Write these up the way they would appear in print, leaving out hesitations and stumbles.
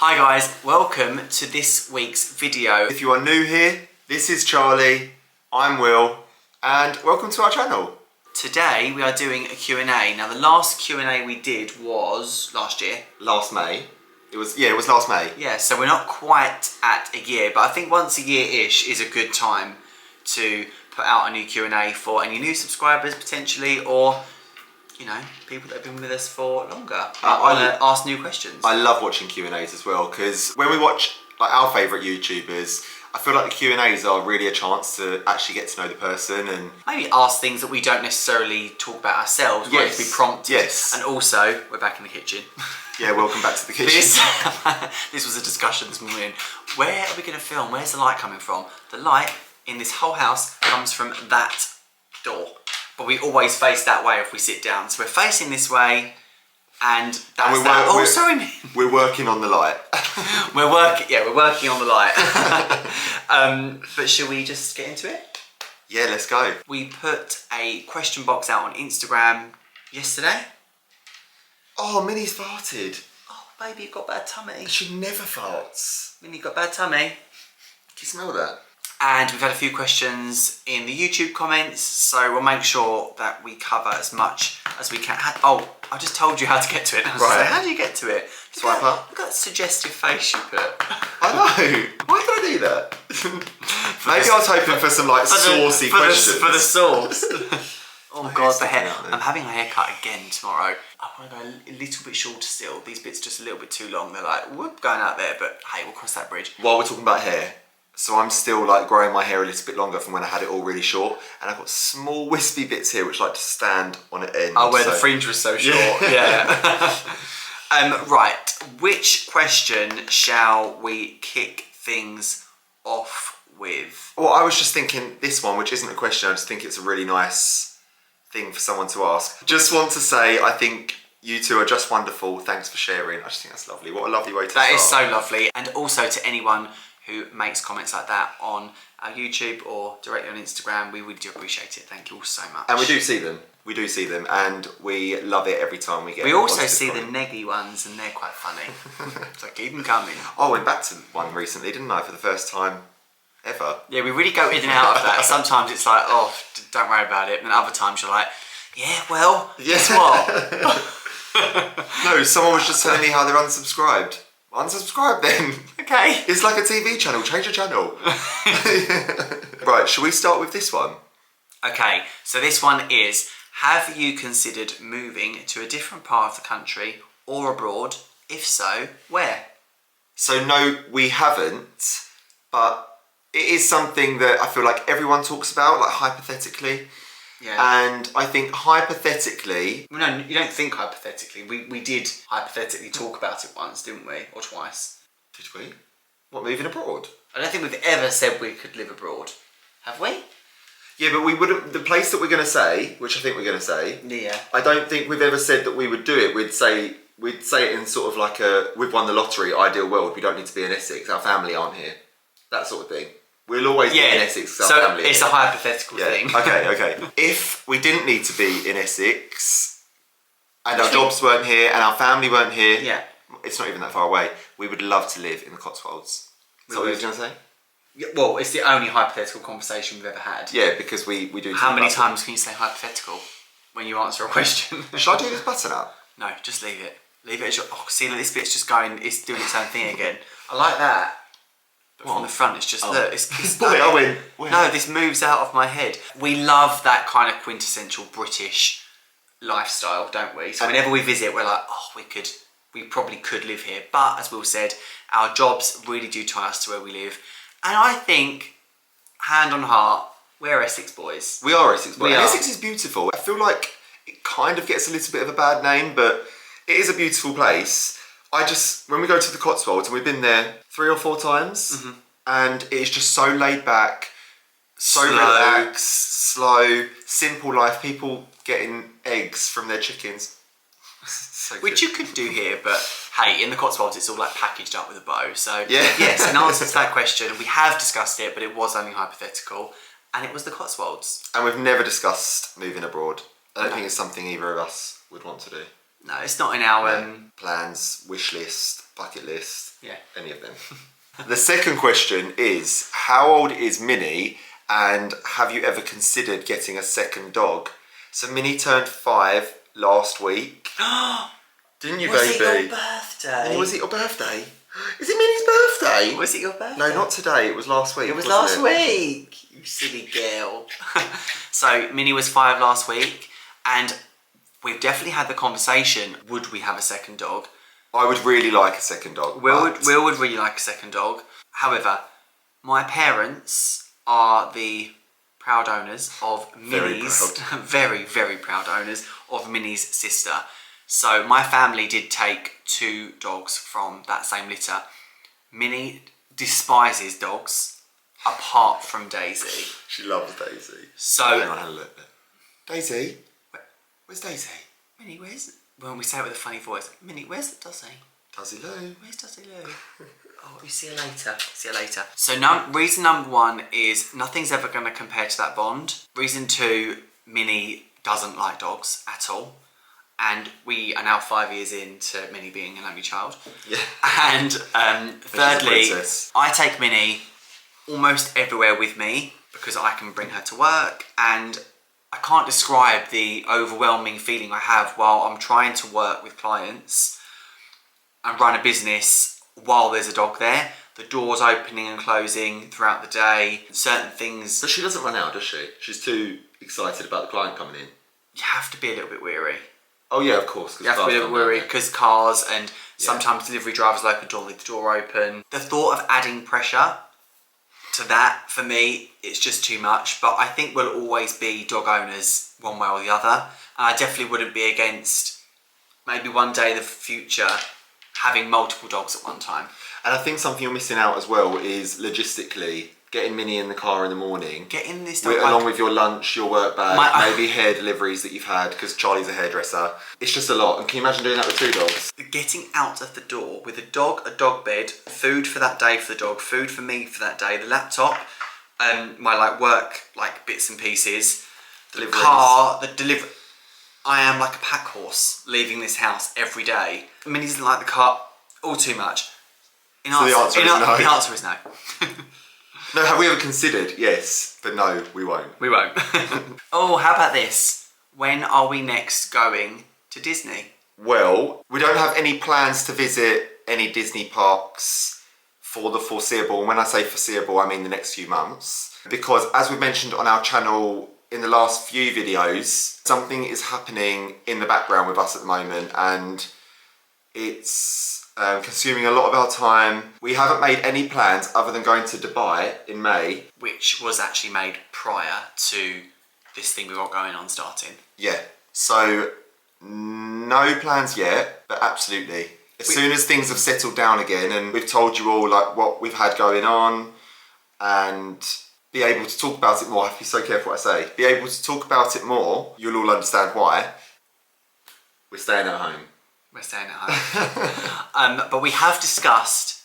Hi guys, welcome to this week's video. If you are new here, this is Charlie, I'm Will, and welcome to our channel. Today we are doing a Q&A. Now the last Q&A we did was last year. Last May. It was last May. Yeah, so we're not quite at a year, but I think once a year-ish is a good time to put out a new Q&A for any new subscribers potentially, or you know, people that have been with us for longer. I want to ask new questions. I love watching Q&As as well, because when we watch like our favourite YouTubers, I feel like the Q&As are really a chance to actually get to know the person and maybe ask things that we don't necessarily talk about ourselves. Yes. Right? Be prompted. Yes. And also, we're back in the kitchen. Yeah, welcome back to the kitchen. This was a discussion this morning. Where are we going to film? Where's the light coming from? The light in this whole house comes from that door. But we always face that way if we sit down. So we're facing this way, and that's we're working on the light. we're working on the light. But should we just get into it? Yeah, let's go. We put a question box out on Instagram yesterday. Oh, Minnie's farted. Oh, baby, you've got bad tummy. She never farts. Minnie got bad tummy. Can you smell that? And we've had a few questions in the YouTube comments, so we'll make sure that we cover as much as we can. Oh, I just told you how to get to it. Right. How do you get to it? Swipe up. Look at that suggestive face you put. I know. Why did I do that? Maybe I was hoping for some like saucy questions. For the sauce. Oh God, the hair. Out, I'm having a haircut again tomorrow. I want to go a little bit shorter still. These bits just a little bit too long. They're like, whoop, going out there, but hey, we'll cross that bridge. While we're talking about hair, so I'm still like growing my hair a little bit longer from when I had it all really short, and I've got small wispy bits here which like to stand on an end. Oh, where the fringe was so short. Yeah. Right. Which question shall we kick things off with? Well, I was just thinking this one, which isn't a question. I just think it's a really nice thing for someone to ask. Just want to say, I think you two are just wonderful. Thanks for sharing. I just think that's lovely. What a lovely way to start. That is so lovely. And also to anyone who makes comments like that on our YouTube or directly on Instagram, we really do appreciate it. Thank you all so much. And we do see them. We do see them, and we love it every time we get. We also see the neggy ones, and they're quite funny. So keep them coming. Oh, I went back to one recently, didn't I? For the first time ever. Yeah, we really go in and out of that. Sometimes it's like, oh, don't worry about it. And other times you're like, yeah, well, guess what? No, someone was just telling me how they're unsubscribed. Unsubscribe then. Okay. It's like a TV channel. Change the channel. Right, shall we start with this one? Okay, so this one is, have you considered moving to a different part of the country or abroad? If so, where? So no, we haven't, but it is something that I feel like everyone talks about, like hypothetically. Yeah. And I think hypothetically... No, you don't think hypothetically. We did hypothetically talk about it once, didn't we? Or twice. Did we? What, moving abroad? I don't think we've ever said we could live abroad. Have we? Yeah, but we wouldn't... The place that we're going to say, which I think we're going to say... Yeah. I don't think we've ever said that we would do it. We'd say it in sort of like a... We've won the lottery, ideal world. We don't need to be in Essex. Our family aren't here. That sort of thing. We'll always be in Essex. So it's a hypothetical thing. Okay. If we didn't need to be in Essex, and our jobs weren't here, and our family weren't here, it's not even that far away, we would love to live in the Cotswolds. Is that what you were going to say? Yeah, well, it's the only hypothetical conversation we've ever had. Yeah, because we do... How many times can you say hypothetical when you answer a question? Should I do this button up? No, just leave it. Leave it as your... Oh, see, this bit's just going... It's doing its own thing again. I like that. But from the front, it's just... Look, it's Wait, I win. No, this moves out of my head. We love that kind of quintessential British lifestyle, don't we? So whenever we visit, we're like, oh, we probably could live here. But, as Will said, our jobs really do tie us to where we live. And I think, hand on heart, we're Essex boys. We are Essex boys. Essex is beautiful. I feel like it kind of gets a little bit of a bad name, but it is a beautiful place. When we go to the Cotswolds, and we've been there 3 or 4 times, and it's just so laid back, so relaxed, slow, simple life. People getting eggs from their chickens. So which you could do here, but hey, in the Cotswolds it's all like packaged up with a bow. So yes, in answer to that question, we have discussed it, but it was only hypothetical, and it was the Cotswolds. And we've never discussed moving abroad. I don't think it's something either of us would want to do. No, it's not in our plans, wish list. bucket list. Yeah. Any of them. The second question is, how old is Minnie and have you ever considered getting a second dog? So Minnie turned 5 last week. Didn't you, Was baby? it your birthday? Minnie, was it your birthday? Is it Minnie's birthday? Was it your birthday? No, not today. It was last week. It was wasn't last week. You silly girl. So Minnie was 5 last week, and we've definitely had the conversation, would we have a second dog? I would really like a second dog. Will would really like a second dog. However, my parents are the proud owners of Minnie's... very, very proud owners of Minnie's sister. So my family did take 2 dogs from that same litter. Minnie despises dogs, apart from Daisy. She loves Daisy. So... Hang on, have a look. Daisy? Where's Daisy? Minnie, where's... When we say it with a funny voice, Minnie, where's Duzzy? Duzzy Lou. Where's Duzzy Lou? Oh, we see you later. See you later. So reason number 1 is nothing's ever going to compare to that bond. Reason 2, Minnie doesn't like dogs at all. And we are now 5 years into Minnie being an only child. Yeah. And thirdly, I take Minnie almost everywhere with me because I can bring her to work, and I can't describe the overwhelming feeling I have while I'm trying to work with clients and run a business while there's a dog there. The doors opening and closing throughout the day, certain things. But she doesn't run out, does she? She's too excited about the client coming in. You have to be a little bit weary. Oh yeah, of course. You have to be a little worried because cars and sometimes delivery drivers will open the door, leave the door open. The thought of adding pressure to that, for me, it's just too much. But I think we'll always be dog owners one way or the other. And I definitely wouldn't be against maybe one day in the future having multiple dogs at one time. And I think something you're missing out as well is logistically getting Minnie in the car in the morning. Getting this dog along with your lunch, your work bag, maybe hair deliveries that you've had because Charlie's a hairdresser. It's just a lot. And can you imagine doing that with 2 dogs? Getting out of the door with a dog bed, food for that day for the dog, food for me for that day, the laptop, my work bits and pieces, the car, the delivery. I am like a pack horse leaving this house every day. Minnie doesn't like the car all too much. The answer is no. No, have we ever considered? Yes, but no, we won't. We won't. Oh, how about this? When are we next going to Disney? Well, we don't have any plans to visit any Disney parks for the foreseeable. And when I say foreseeable, I mean the next few months. Because as we mentioned on our channel in the last few videos, something is happening in the background with us at the moment, and it's consuming a lot of our time. We haven't made any plans other than going to Dubai in May. Which was actually made prior to this thing we've got going on starting. Yeah, so no plans yet, but absolutely. As soon as things have settled down again and we've told you all what we've had going on and be able to talk about it more, I have to be so careful what I say, be able to talk about it more, you'll all understand why. We're staying at home. We're staying at home. But we have discussed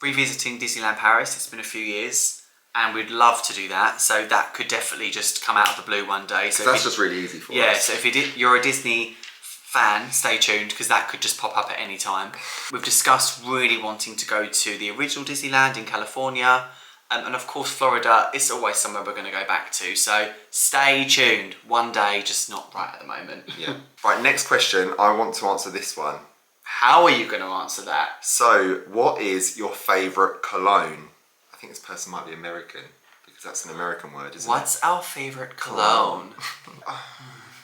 revisiting Disneyland Paris. It's been a few years and we'd love to do that. So that could definitely just come out of the blue one day. So that's just really easy for us. Yeah, so if you're a Disney fan, stay tuned because that could just pop up at any time. We've discussed really wanting to go to the original Disneyland in California. And of course, Florida is always somewhere we're going to go back to. So stay tuned. One day, just not right at the moment. Yeah. Right, next question. I want to answer this one. How are you going to answer that? So, what is your favourite cologne? I think this person might be American because that's an American word, isn't it? What's our favourite cologne?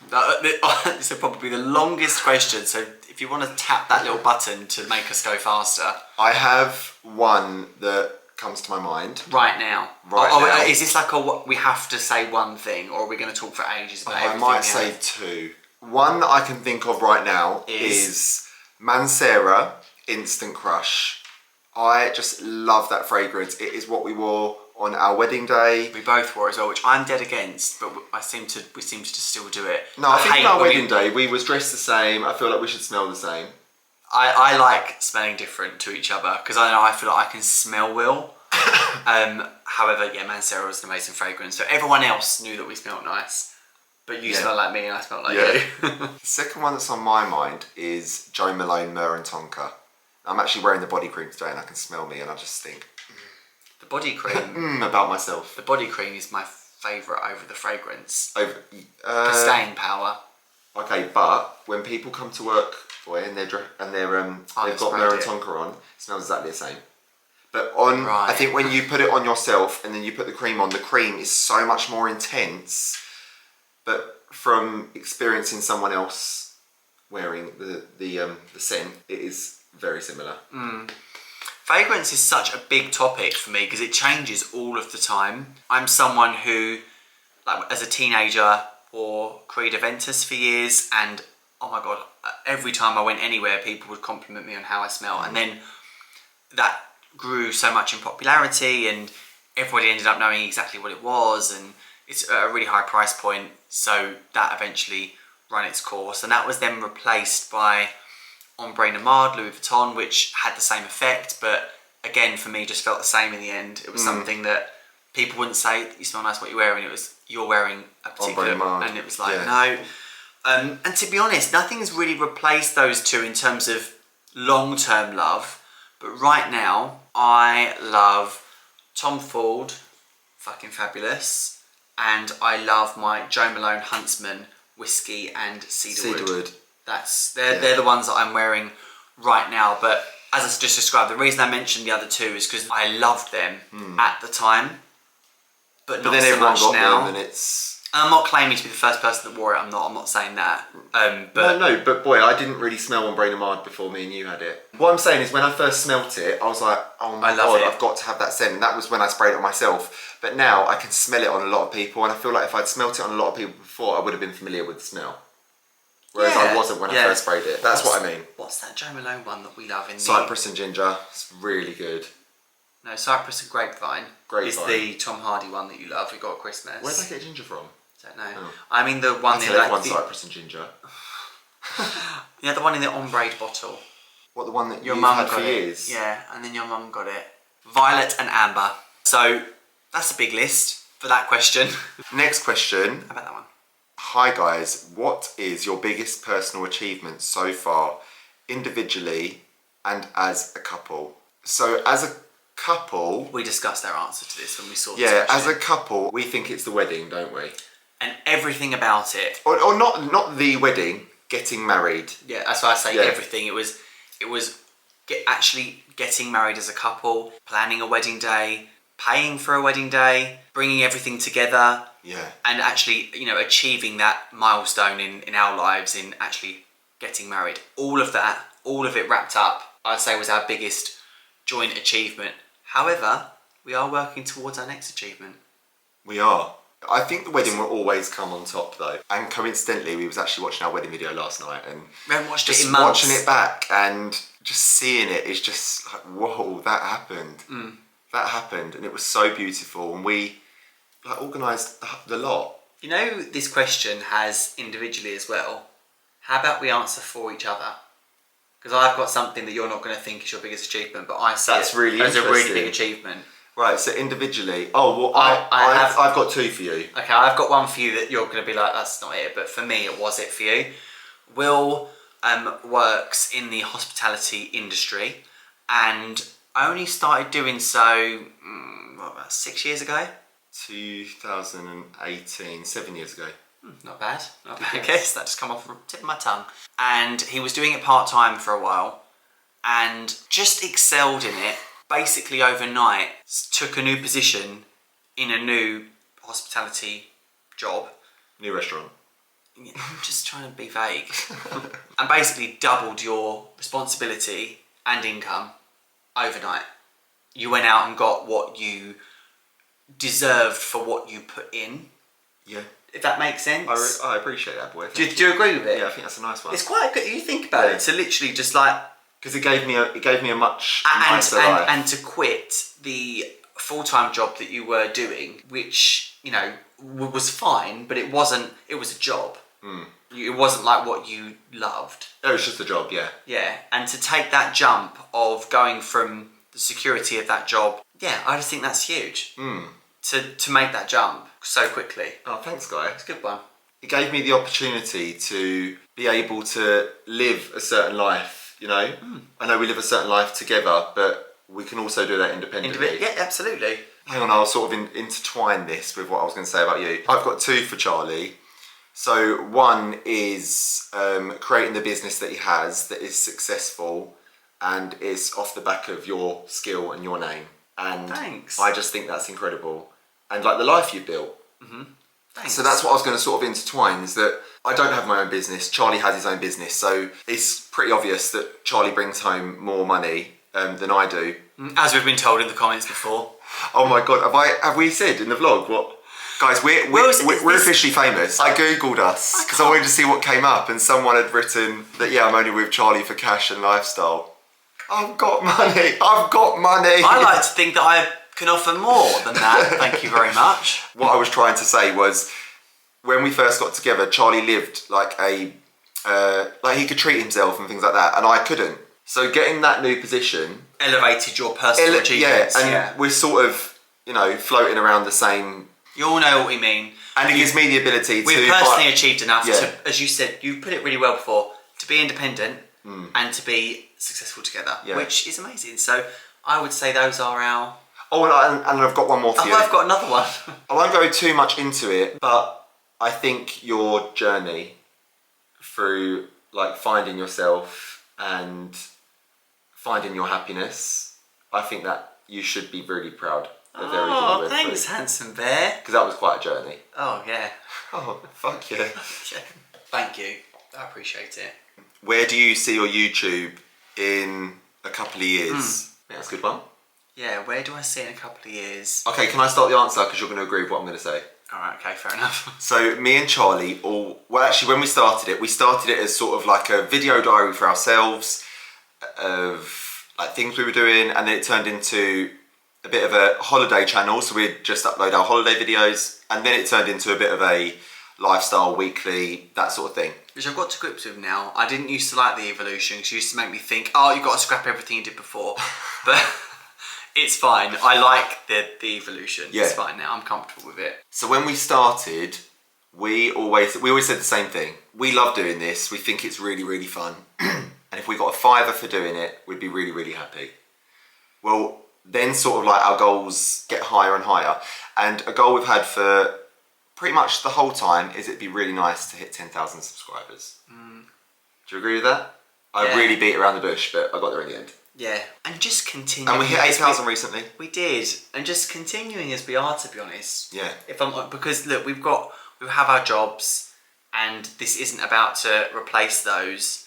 This will probably be the longest question. So if you want to tap that little button to make us go faster. I have one that comes to my mind right now. Now. Is this we have to say one thing, or are we going to talk for ages about everything? I might say 2. One that I can think of right now is Mancera Instant Crush. I just love that fragrance. It is what we wore on our wedding day. We both wore it as well, which I'm dead against, but we seem to just still do it. No, I think on our wedding day we was dressed the same. I feel like we should smell the same. I like smelling different to each other because I feel like I can smell Will. However, yeah, Mancera was an amazing fragrance. So everyone else knew that we smelled nice, but you smell like me and I smell like you. The second one that's on my mind is Joe Malone Myrrh and Tonka. I'm actually wearing the body cream today and I can smell me and I just think The body cream. about myself. The body cream is my favourite over the fragrance. Over, For staying power. Okay, but when people come to work, boy, and they've got Mare and Tonka on, it smells exactly the same. But I think when you put it on yourself and then you put the cream on, the cream is so much more intense. But from experiencing someone else wearing the scent, it is very similar. Fragrance is such a big topic for me because it changes all of the time. I'm someone who, like as a teenager, wore Creed Aventus for years, and oh my god, every time I went anywhere, people would compliment me on how I smell. And then that grew so much in popularity, and everybody ended up knowing exactly what it was, and it's at a really high price point. So that eventually ran its course, and that was then replaced by Ombre Nomade, Louis Vuitton, which had the same effect, but again for me just felt the same in the end. It was something that people wouldn't say, you smell nice, what you're wearing. It was, you're wearing a particular, and it was like, no. And to be honest, nothing's really replaced those two in terms of long-term love. But right now, I love Tom Ford, fucking fabulous. And I love my Jo Malone Huntsman whiskey and cedarwood. They're the ones that I'm wearing right now. But as I just described, the reason I mentioned the other two is because I loved them at the time. But not then so everyone much got now. them and it's... I'm not claiming to be the first person that wore it. I'm not saying that. But But boy, I didn't really smell Ombre Nomade before me and you had it. What I'm saying is when I first smelt it, I was like, oh my god, I've got to have that scent. And that was when I sprayed it on myself. But now I can smell it on a lot of people, and I feel like if I'd smelt it on a lot of people before, I would have been familiar with the smell. Whereas I wasn't when I first sprayed it. That's what I mean. What's that Jo Malone one that we love in Cypress and Ginger. It's really good. No, Cypress and Grapevine. Is Grapevine. the Tom Hardy one that you love. We got at Christmas. Where did I get ginger from? Don't know. Oh. I mean the one in like Cypress and Ginger. Yeah, the one in the ombre bottle. What, the one that Your you've mum had got for it. years? Yeah, and then your mum got it. Violet and Amber. So that's a big list for that question. Next question. How about that one? Hi guys, what is your biggest personal achievement so far, individually and as a couple? So as a couple... We discussed our answer to this when we saw this Yeah, question. as a couple, we think it's the wedding, don't we? And everything about it. Or not the wedding, getting married. Yeah, that's why I say everything. It was actually getting married as a couple, planning a wedding day, paying for a wedding day, bringing everything together. Yeah. And actually, achieving that milestone in our lives in actually getting married. All of that, all of it wrapped up, I'd say was our biggest joint achievement. However, we are working towards our next achievement. We are. I think the wedding will always come on top though. And coincidentally, we was actually watching our wedding video last night and we haven't watched just it in months. watching it back and just seeing it is just like, whoa, that happened. That happened and it was so beautiful, and we organised the lot. This question has individually as well. How about we answer for each other? Because I've got something that you're not going to think is your biggest achievement, but I see That's it really as a really interesting. big achievement. Right, so individually. Oh, well, I've got two for you. Okay, I've got one for you that you're going to be like, that's not it, but for me, it was it for you. Will works in the hospitality industry and only started doing so, about 6 years ago? 2018, 7 years ago. Not bad, not bad guess. That just come off the tip of my tongue. And he was doing it part-time for a while and just excelled in it. Basically overnight took a new position in a new hospitality job. New restaurant. I'm just trying to be vague. And basically doubled your responsibility and income overnight. You went out and got what you deserved for what you put in. Yeah. If that makes sense. I appreciate that, boy. Do you agree with it? Yeah, I think that's a nice one. It's quite good. You think about it. To literally just like... Because it gave me a much nicer life. And to quit the full-time job that you were doing, which, was fine, but it wasn't, it was a job. It wasn't like what you loved. Oh, it's just a job, yeah. Yeah, and to take that jump of going from the security of that job, yeah, I just think that's huge. To make that jump so quickly. Oh, thanks, guy. It's a good one. It gave me the opportunity to be able to live a certain life you know? I know we live a certain life together, but we can also do that independently. Yeah, absolutely. Hang on, I'll sort of intertwine this with what I was going to say about you. I've got two for Charlie. So one is creating the business that he has that is successful and is off the back of your skill and your name. And thanks. I just think that's incredible. And like the life you've built. Thanks. So that's what I was going to sort of intertwine, is that I don't have my own business. Charlie has his own business. So it's pretty obvious that Charlie brings home more money than I do. As we've been told in the comments before. Oh my God, have we said in the vlog what? Guys, we're officially famous. I googled us because I wanted to see what came up, and someone had written that, yeah, I'm only with Charlie for cash and lifestyle. I've got money. I've got money. I like to think that I can offer more than that. Thank you very much. What I was trying to say was, when we first got together, Charlie lived like like he could treat himself and things like that, and I couldn't. So getting that new position elevated your personal achievements. Yeah, and we're sort of, you know, floating around the same. You all know what we mean. And it gives me the ability to... We've personally achieved enough to, as you said, you put it really well before, to be independent and to be successful together, which is amazing. So I would say those are our... Oh, and I've got one more for you. I've got another one. I won't go too much into it, but I think your journey through like finding yourself and finding your happiness, I think that you should be really proud. Oh, thanks, handsome bear. Because that was quite a journey. Oh, yeah. Oh, fuck yeah. Thank you. I appreciate it. Where do you see your YouTube in a couple of years? Yeah, that's a good one. Yeah, where do I see it in a couple of years? Okay, can I start the answer? Because you're going to agree with what I'm going to say. Alright, okay, fair enough. So me and Charlie, well actually when we started it as sort of like a video diary for ourselves of like things we were doing, and then it turned into a bit of a holiday channel, so we'd just upload our holiday videos, and then it turned into a bit of a lifestyle weekly, that sort of thing. Which I've got to grips with now. I didn't used to like the evolution, because it used to make me think, oh, you've got to scrap everything you did before. But it's fine. I like the evolution. Yeah. It's fine now. I'm comfortable with it. So when we started, we always said the same thing. We love doing this. We think it's really, really fun. And if we got a $5 for doing it, we'd be really, really happy. Well, then sort of like our goals get higher and higher. And a goal we've had for pretty much the whole time is it'd be really nice to hit 10,000 subscribers. Do you agree with that? I really beat around the bush, but I got there in the end. Yeah, and just continue. And we hit 8,000 recently. We did, and just continuing as we are, to be honest. Yeah. Because look, we have our jobs, and this isn't about to replace those.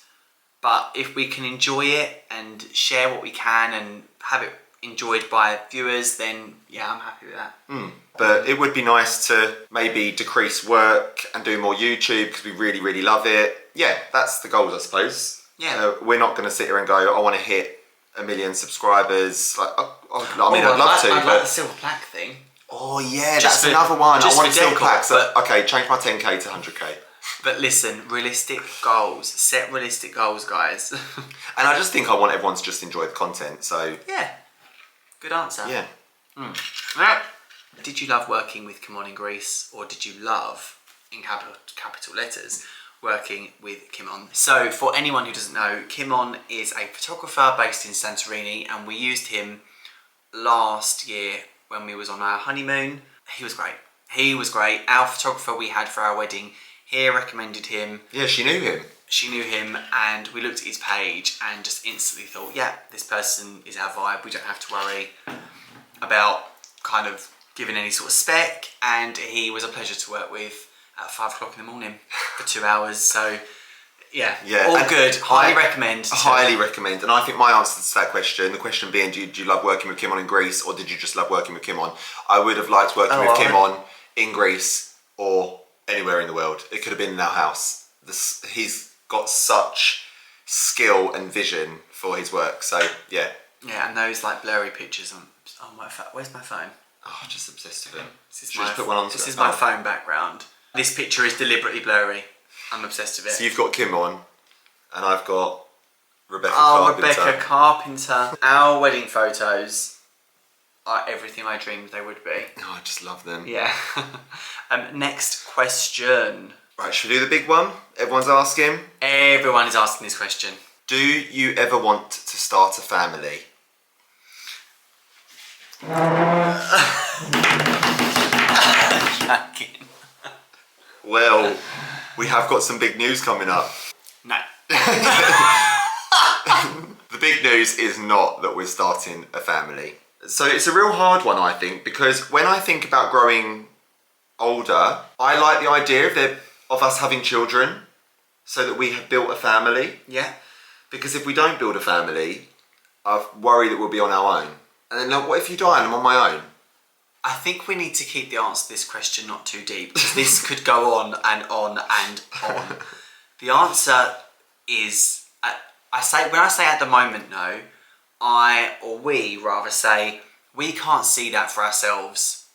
But if we can enjoy it and share what we can and have it enjoyed by viewers, then yeah, I'm happy with that. But it would be nice to maybe decrease work and do more YouTube, because we really, really love it. Yeah, that's the goals, I suppose. Yeah. We're not going to sit here and go, I want to hit 1 million subscribers. Like, I mean, I'd love to. I'd like the silver plaque thing. Oh yeah, that's another one. I want silver plaques. Okay, change my 10k to 100k. But listen, realistic goals. Set realistic goals, guys. And I just think I want everyone to just enjoy the content, so... Yeah. Good answer. Yeah. Did you love working with Kimon in Greece, or did you love, in capital letters, working with Kimon? So for anyone who doesn't know, Kimon is a photographer based in Santorini, and we used him last year when we was on our honeymoon. He was great. He was great. Our photographer we had for our wedding here recommended him. Yeah, she knew him. She knew him, and we looked at his page and just instantly thought, yeah, this person is our vibe. We don't have to worry about kind of giving any sort of spec, and he was a pleasure to work with at 5 o'clock in the morning for 2 hours. So yeah, all good. Highly recommend. Highly recommend. And I think my answer to that question, the question being, do you love working with Kimon in Greece, or did you just love working with Kimon? I would have liked working with Kimon in Greece or anywhere in the world. It could have been in our house. He's got such skill and vision for his work. So yeah. Yeah, and those like blurry pictures on my phone. Where's my phone? Oh, just obsessed with him. This is my phone background. This picture is deliberately blurry. I'm obsessed with it. So you've got Kimon, and I've got Rebecca Carpenter. Rebecca Carpenter. Our wedding photos are everything I dreamed they would be. Oh, I just love them. Yeah. Next question. Right, should we do the big one? Everyone's asking? Everyone is asking this question. Do you ever want to start a family? Well, we have got some big news coming up. No. The big news is not that we're starting a family. So it's a real hard one, I think, because when I think about growing older, I like the idea of us having children so that we have built a family. Yeah. Because if we don't build a family, I worry that we'll be on our own. And then what if you die and I'm on my own? I think we need to keep the answer to this question not too deep, because this could go on and on and on. The answer is, when I say at the moment no, we rather say we can't see that for ourselves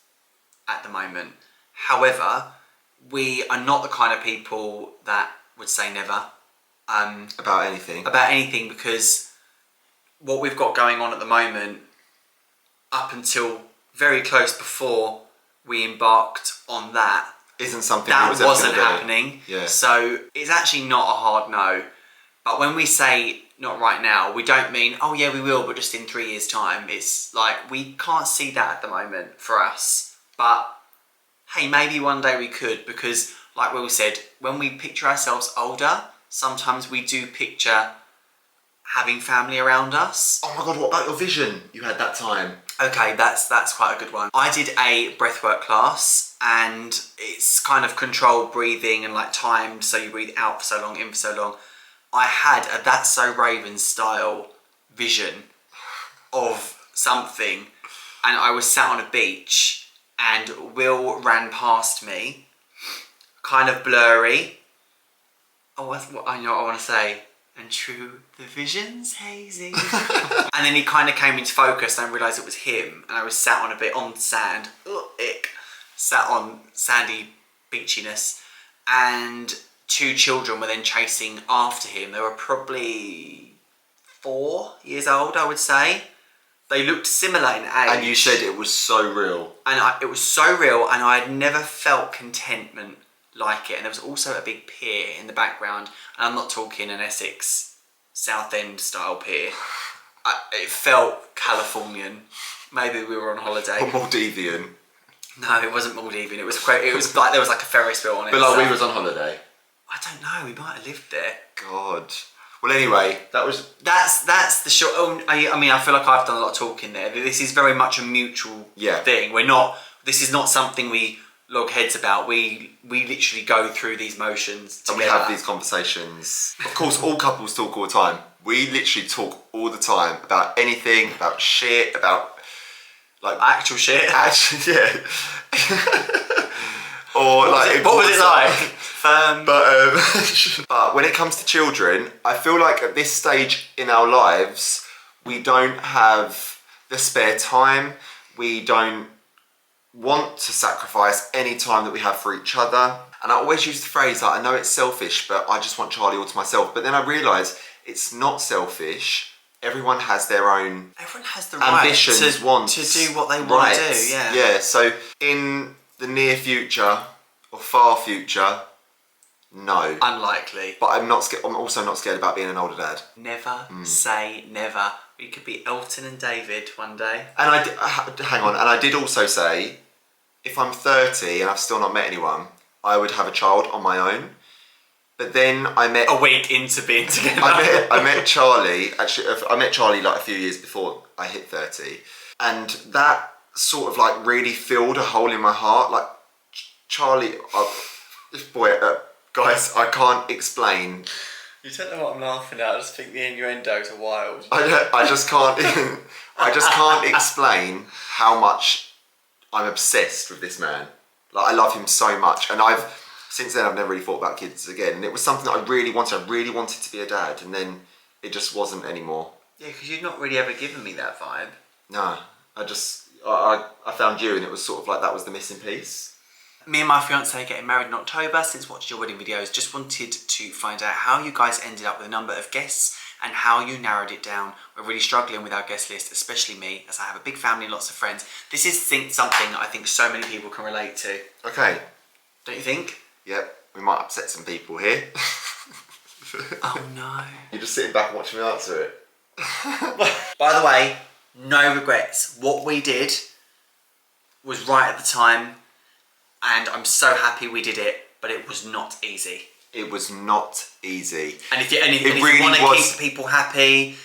at the moment. However, we are not the kind of people that would say never. About anything? About anything, because what we've got going on at the moment, up until very close before we embarked on that, isn't something that wasn't happening. Yeah. So it's actually not a hard no. But when we say not right now, we don't mean, oh yeah, we will, but just in 3 years' time. It's like, we can't see that at the moment for us. But hey, maybe one day we could, because like Will said, when we picture ourselves older, sometimes we do picture having family around us. Oh my God, what about your vision you had that time? Okay, that's quite a good one. I did a breathwork class, and it's kind of controlled breathing and like timed, so you breathe out for so long, in for so long. I had a That's So Raven style vision of something, and I was sat on a beach and Will ran past me, kind of blurry. Oh, I know what I want to say. And true, the vision's hazy. And then he kind of came into focus, and I realised it was him. And I was sat on a bit on sand. Ick. Sat on sandy beachiness. And 2 children were then chasing after him. They were probably 4 years old, I would say. They looked similar in age. And you said it was so real. And it was so real, and I had never felt contentment like it. And there was also a big pier in the background, and I'm not talking an Essex South End style pier. It felt Californian. Maybe we were on holiday. Or Maldivian. No, it wasn't Maldivian. It was like there was like a Ferris wheel on it. But like we was on holiday. I don't know. We might have lived there. God. Well, anyway, that's the short. Oh, I mean, I feel like I've done a lot of talking there. This is very much a mutual thing. We're not. This is not something we log heads about. We literally go through these motions together. And we have these conversations. Of course, all couples talk all the time. We literally talk all the time about anything, about shit, about like actual shit. Actually, yeah. Or what was it like? But when it comes to children, I feel like at this stage in our lives, we don't have the spare time. We don't want to sacrifice any time that we have for each other. And I always use the phrase like, I know it's selfish, but I just want Charlie all to myself. But then I realise it's not selfish. Everyone has their own ambitions, right wants to do what they want to do. Yeah. Yeah. So in the near future or far future, no. Unlikely. But I'm also not scared about being an older dad. Never say never. We could be Elton and David one day. And hang on. And I did also say, if I'm 30 and I've still not met anyone, I would have a child on my own. But then I met... A week into being together. I met Charlie. Actually, I met Charlie like a few years before I hit 30. And that sort of like really filled a hole in my heart. Like, Charlie... guys, I can't explain. You don't know what I'm laughing at. I just think the innuendos are wild. I just can't... I just can't explain how much I'm obsessed with this man. Like, I love him so much. And since then, I've never really thought about kids again. And it was something that I really wanted. I really wanted to be a dad. And then it just wasn't anymore. Yeah, because you've not really ever given me that vibe. No. I found you, and it was sort of like that was the missing piece. Me and my fiance are getting married in October. Since watching your wedding videos, just wanted to find out how you guys ended up with a number of guests and how you narrowed it down. We're really struggling with our guest list, especially me, as I have a big family and lots of friends. This is something that I think so many people can relate to. Okay. Don't you think? Yep, we might upset some people here. Oh no. You're just sitting back and watching me answer it. By the way, no regrets. What we did was right at the time, and I'm so happy we did it, but it was not easy. It was not easy. And if you really want to was. keep people happy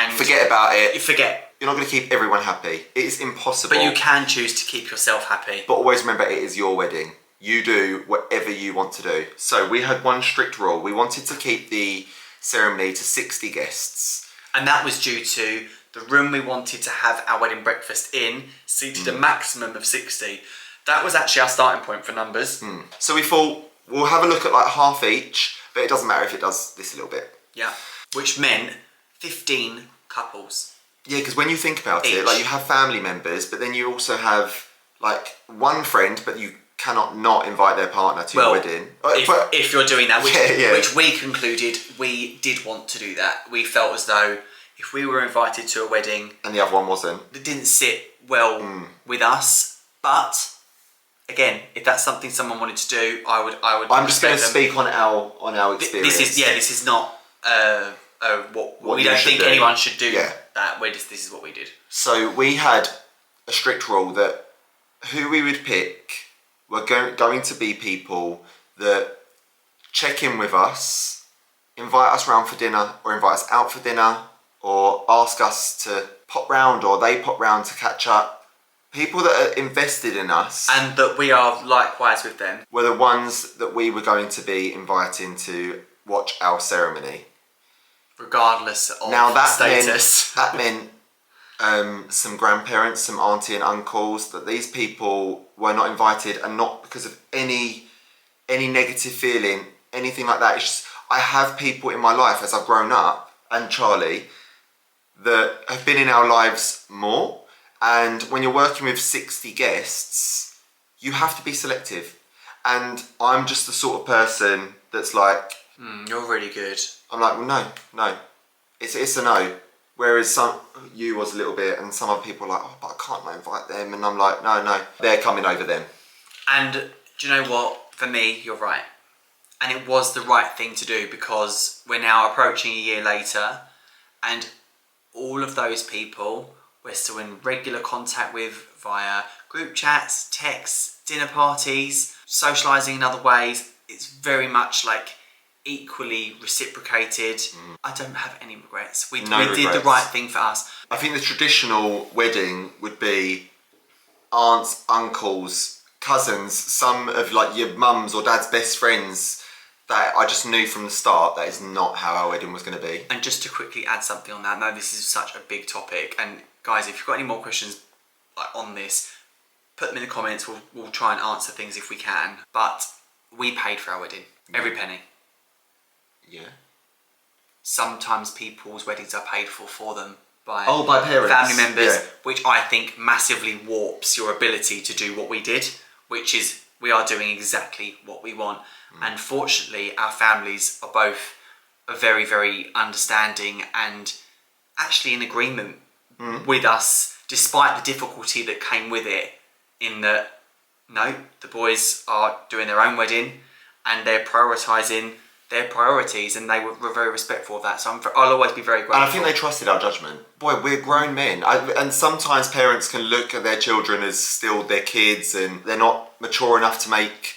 and Forget about it. you forget. You're not going to keep everyone happy. It is impossible. But you can choose to keep yourself happy. But always remember, it is your wedding. You do whatever you want to do. So we had one strict rule. We wanted to keep the ceremony to 60 guests. And that was due to the room we wanted to have our wedding breakfast in seated a maximum of 60. That was actually our starting point for numbers. So we thought, we'll have a look at like half each, but it doesn't matter if it does this a little bit. Yeah. Which meant 15 couples. Yeah, because when you think about Each. it, like you have family members, but then you also have like one friend, but you cannot not invite their partner to your wedding. If you're doing that, Yeah. which we concluded we did want to do that. We felt as though if we were invited to a wedding and the other one wasn't, that didn't sit well with us, but again, if that's something someone wanted to do, I would. I'm just going to speak on our experience. This is not what we you don't should think do. anyone should do. Yeah. That this is what we did. So we had a strict rule that who we would pick were going to be people that check in with us, invite us round for dinner, or invite us out for dinner, or ask us to pop round, or they pop round to catch up. People that are invested in us, And that we are likewise with them. were the ones that we were going to be inviting to watch our ceremony. Regardless of Now that status. meant some grandparents, some auntie and uncles, that these people were not invited, and not because of any negative feeling, anything like that. It's just, I have people in my life as I've grown up, and Charlie, that have been in our lives more. And when you're working with 60 guests, you have to be selective. And I'm just the sort of person that's like, You're really good. I'm like, well, no. It's a no. Whereas you was a little bit, and some other people are like, oh, but I can't not invite them. And I'm like, no, they're coming over them. And do you know what? For me, you're right. And it was the right thing to do, because we're now approaching a year later, and all of those people we're still in regular contact with via group chats, texts, dinner parties, socialising in other ways. It's very much like equally reciprocated. I don't have any regrets. We did the right thing for us. I think the traditional wedding would be aunts, uncles, cousins, some of like your mum's or dad's best friends that I just knew from the start that is not how our wedding was going to be. And just to quickly add something on that, no, this is such a big topic, and guys, if you've got any more questions on this, put them in the comments. We'll try and answer things if we can. But we paid for our wedding, every penny. Yeah. Sometimes people's weddings are paid for them by parents, family members, which I think massively warps your ability to do what we did, which is we are doing exactly what we want. And fortunately, our families are both very, very understanding and actually in agreement with us, despite the difficulty that came with it, in that, no, the boys are doing their own wedding and they're prioritising their priorities, and they were very respectful of that. So I'll always be very grateful. And I think they trusted our judgment. Boy, we're grown men. And sometimes parents can look at their children as still their kids, and they're not mature enough to make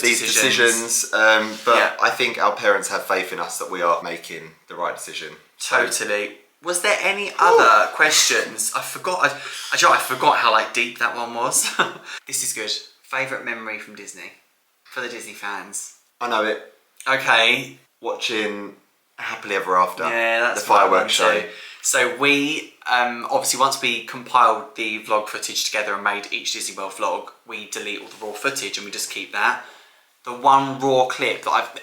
these decisions. But I think our parents have faith in us that we are making the right decision. Totally. Was there any other questions? I forgot how deep that one was. This is good. Favourite memory from Disney? For the Disney fans. I know it. Okay. Watching Happily Ever After. Yeah, that's the fireworks show. So we, obviously once we compiled the vlog footage together and made each Disney World vlog, we delete all the raw footage and we just keep that. The one raw clip that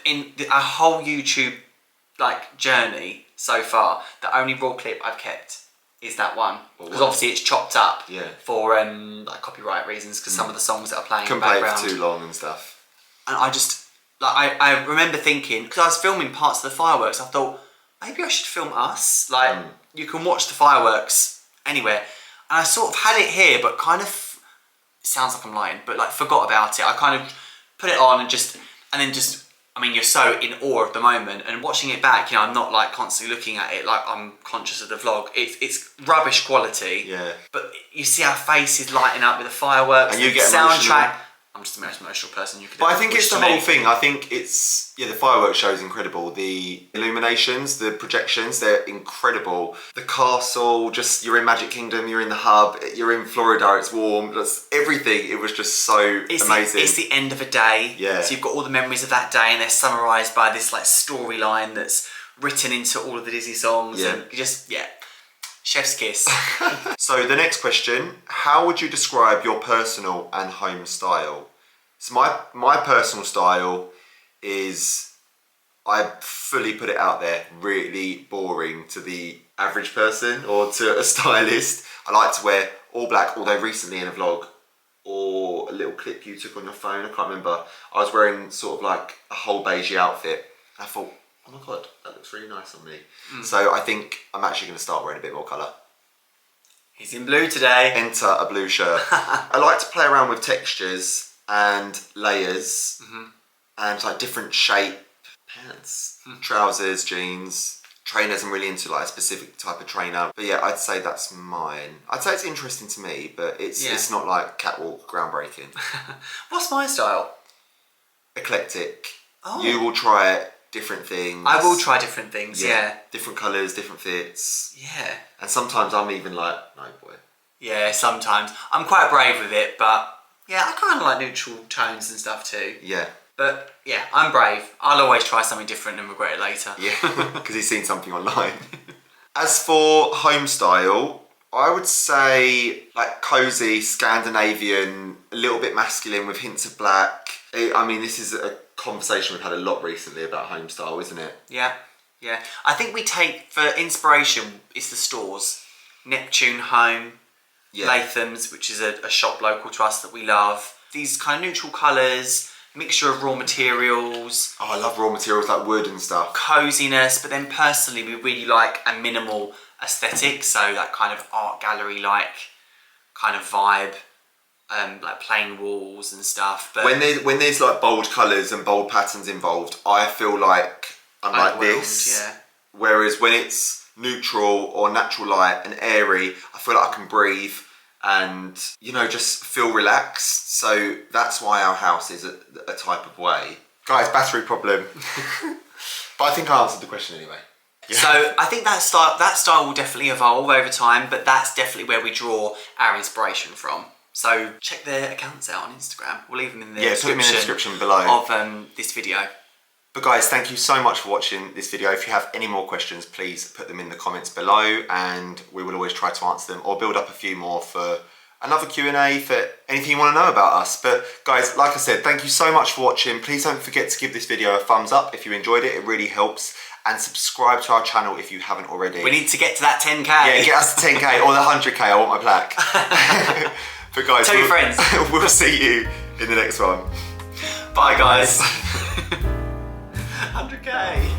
our whole YouTube journey so far, the only raw clip I've kept is that one. Because obviously it's chopped up for copyright reasons, because some of the songs that are playing in the background can play for too long and stuff. And I just, I remember thinking, because I was filming parts of the fireworks, I thought, maybe I should film us. You can watch the fireworks anywhere. And I sort of had it here, but kind of, it sounds like I'm lying, but forgot about it. I kind of put it on and then just I mean, you're so in awe of the moment, and watching it back, you know, I'm not like constantly looking at it like I'm conscious of the vlog. It's rubbish quality. Yeah. But you see our faces lighting up with the fireworks and you the get soundtrack. Emotional. I'm just the most emotional person you could. But I think it's the whole thing. I think it's the fireworks show is incredible. The illuminations, the projections, they're incredible. The castle, just you're in Magic Kingdom, you're in the hub, you're in Florida, it's warm. That's everything. It was just so amazing. It's the end of a day. Yeah. So you've got all the memories of that day, and they're summarised by this like storyline that's written into all of the Disney songs, and you just chef's kiss. So the next question, how would you describe your personal and home style? So my personal style is, I fully put it out there, really boring to the average person or to a stylist. I like to wear all black, although recently in a vlog or a little clip you took on your phone, I can't remember, I was wearing sort of like a whole beige outfit. And I thought, oh my God, that looks really nice on me. So I think I'm actually going to start wearing a bit more colour. He's in blue today. Enter a blue shirt. I like to play around with textures and layers and like different shape pants, trousers, jeans, trainers. I'm really into like a specific type of trainer. But yeah, I'd say that's mine. I'd say it's interesting to me, but it's not like catwalk groundbreaking. What's my style? Eclectic. Oh. You will try different things. I will try different things, yeah. Different colours, different fits. Yeah. And sometimes I'm even like, no boy. Yeah, sometimes. I'm quite brave with it, but yeah, I kind of like neutral tones and stuff too. Yeah. But yeah, I'm brave. I'll always try something different and regret it later. Yeah, because he's seen something online. As for home style, I would say like cosy, Scandinavian, a little bit masculine with hints of black. I mean, this is a conversation we've had a lot recently about home style, isn't it? Yeah, yeah. I think we take, for inspiration, it's the stores. NEPTUNE Home, LATHAMS, which is a shop local to us that we love. These kind of neutral colours, mixture of raw materials. Oh, I love raw materials like wood and stuff. Coziness, but then personally we really like a minimal aesthetic, so that kind of art gallery-like kind of vibe. Like plain walls and stuff. But when there's like bold colours and bold patterns involved, I feel like I'm like this. Yeah. Whereas when it's neutral or natural light and airy, I feel like I can breathe and, you know, just feel relaxed. So that's why our house is a type of way. Guys, battery problem. But I think I answered the question anyway. Yeah. So I think that style will definitely evolve over time, but that's definitely where we draw our inspiration from. So check their accounts out on Instagram. We'll leave them in the put them in the description below of this video. But guys, thank you so much for watching this video. If you have any more questions, please put them in the comments below and we will always try to answer them or build up a few more for another Q&A for anything you want to know about us. But guys, like I said, thank you so much for watching. Please don't forget to give this video a thumbs up if you enjoyed it. It really helps. And subscribe to our channel if you haven't already. We need to get to that 10k. Yeah, get us to 10k or the 100k. I want my plaque. But guys, tell your friends. We'll see you in the next one. Bye guys. 100k.